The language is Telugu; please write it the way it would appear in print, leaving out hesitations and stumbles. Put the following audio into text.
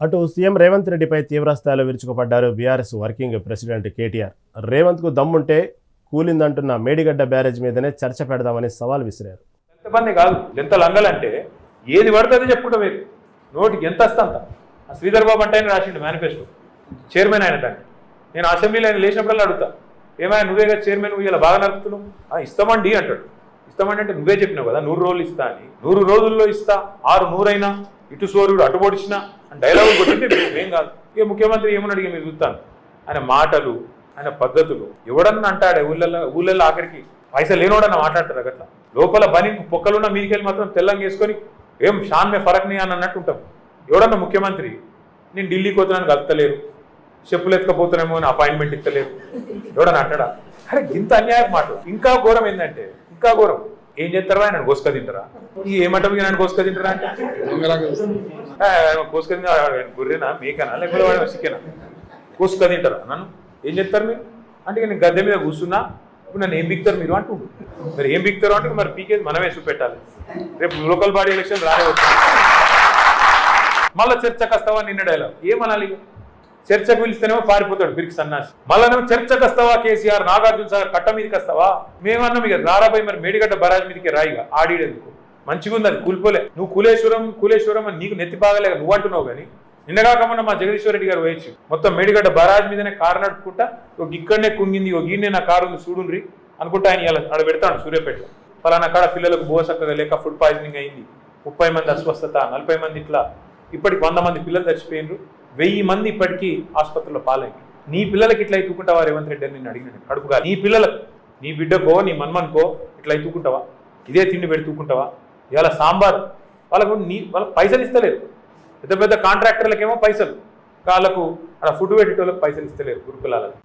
అటు సీఎం రేవంత్ రెడ్డిపై తీవ్రస్థాయిలో విరుచుకుపడ్డారు బీఆర్ఎస్ వర్కింగ్ ప్రెసిడెంట్ కేటీఆర్. రేవంత్కు దమ్ముంటే కూలిందంటున్న మేడిగడ్డ బ్యారేజ్ మీదనే చర్చ పెడదామని సవాల్ విసిరారు. ఎంతమంది కాదు ఎంత లంగలంటే ఏది పడుతుంది చెప్పుకుంటా మీరు నోటికి ఎంత వస్తా అంత. శ్రీధర్ బాబు అంటే ఆయన రాసిండు మేనిఫెస్టో, చైర్మన్ ఆయన దాన్ని. నేను అసెంబ్లీలో ఆయన లేచినప్పుడల్లా అడుగుతా, ఏమైనా నువ్వేగా చైర్మన్ ఇలా బాగా నడుపుతున్నావు, ఇస్తామండి అంటాడు. ఇస్తామండి అంటే నువ్వే చెప్పినావు కదా 100 రోజులు ఇస్తా అని. 100 రోజుల్లో ఇస్తా, 6 అయినా ఇటు సూర్యుడు అటు పొడిచినా అని డైలాగులు కొట్టింటే ఏం కాదు. ఇక ముఖ్యమంత్రి ఏమని అడిగి మీరు చూస్తాను. ఆయన మాటలు, ఆయన పద్ధతులు ఎవడన్నా అంటాడే ఊళ్ళల్లో ఆఖరికి పైసలు లేనోడన్నా మాట్లాడతారు అట్లా. లోపల బని పొక్కలున్న మీదికెళ్ళి మాత్రం తెల్లంగా వేసుకొని ఏం షాన్ మే ఫరక్ని అని అన్నట్టు ఉంటాం. ఎవడన్నా ముఖ్యమంత్రి నేను ఢిల్లీకి పోతున్నాను కలుపుతలేరు, చెప్పులు ఎత్తుకపోతున్నామో అని అపాయింట్మెంట్ ఇస్తలేరు ఎవడన్నా అంటాడా? అరే ఇంత అన్యాయం మాటలు. ఇంకా ఘోరం ఏంటంటే, ఇంకా ఘోరం ఏం చేస్తారా, ఆయన కోసుక తింటారా? ఈ ఏమంటారు ఆయన కోసుక తింటారా అంటే కోసుక తింటా గుర్రెనా మేకనా లేకపోతే చికెనా కోసుక తింటారా? నన్ను ఏం చెప్తారు మీరు అంటే నేను గద్దె మీద కూర్చున్నా ఇప్పుడు నన్ను ఏం బిక్తారు మీరు అంటుండ్రు. మరి ఏం బిక్తారు అంటే మరి పీకేది మనమే చూపెట్టాలి. రేపు లోకల్ బాడీ ఎలక్షన్ రానే వస్తుంది. మళ్ళీ చర్చకు వస్తావా నిన్న డైలాగ్ ఏమనాలి? చర్చకు పిలిస్తేనేమో పారిపోతాడు బిరికి సన్నాసి. మళ్ళీ చర్చకు వస్తావా కేసీఆర్ నాగార్జున సాగర్ కట్ట మీదకి వస్తావా? మేమన్నాం ఇక రారాబాయి మరి మేడిగడ్డ బరాజ్ మీదకి రాయిగా ఆడిడేందుకు మంచిగా ఉంది, అది కూలిపోలే. నువ్వు కూలేశ్వరం అని నీకు నెత్తి బాగలేక నువ్వు అంటున్నావు. కానీ నిన్నగాకమన్నా మా జగదీశ్వర రెడ్డి గారు వేయచ్చు మొత్తం మేడిగడ్డ బరాజ్ మీదనే కారు నడుపుకుంటా ఒక ఇక్కడనే కుంగింది, ఒక ఈయనే నా కారు ఉంది చూడుండ్రి అనుకుంటా ఆయన ఇలా ఆడ పెడతాడు సూర్యాపేటలో. ఫలానా కాడ పిల్లలకు బోసక్కగా లేక ఫుడ్ పాయిజనింగ్ అయింది, 30 మంది అస్వస్థత, 40 మంది ఇట్లా ఇప్పటికి 100 మంది పిల్లలు చచ్చిపోయినారు, 1000 మంది ఇప్పటికీ ఆసుపత్రిలో పాలైంది. నీ పిల్లలకి ఇట్లా ఎత్తుకుంటావా రేవంత్ రెడ్డి అని నేను అడిగినాను కడుపుగా. నీ పిల్లలకు, నీ బిడ్డకో నీ మన్మన్కో ఇట్లా ఎత్తుకుంటావా? ఇదే తిండి పెడుతుకుంటావా? ఇవాళ సాంబార్ వాళ్ళకు పైసలు ఇస్తలేరు. పెద్ద పెద్ద కాంట్రాక్టర్లకేమో పైసలు, వాళ్ళకు అలా ఫుడ్ పెట్టేటోళ్ళకి పైసలు ఇస్తలేరు గురుకులాలకు.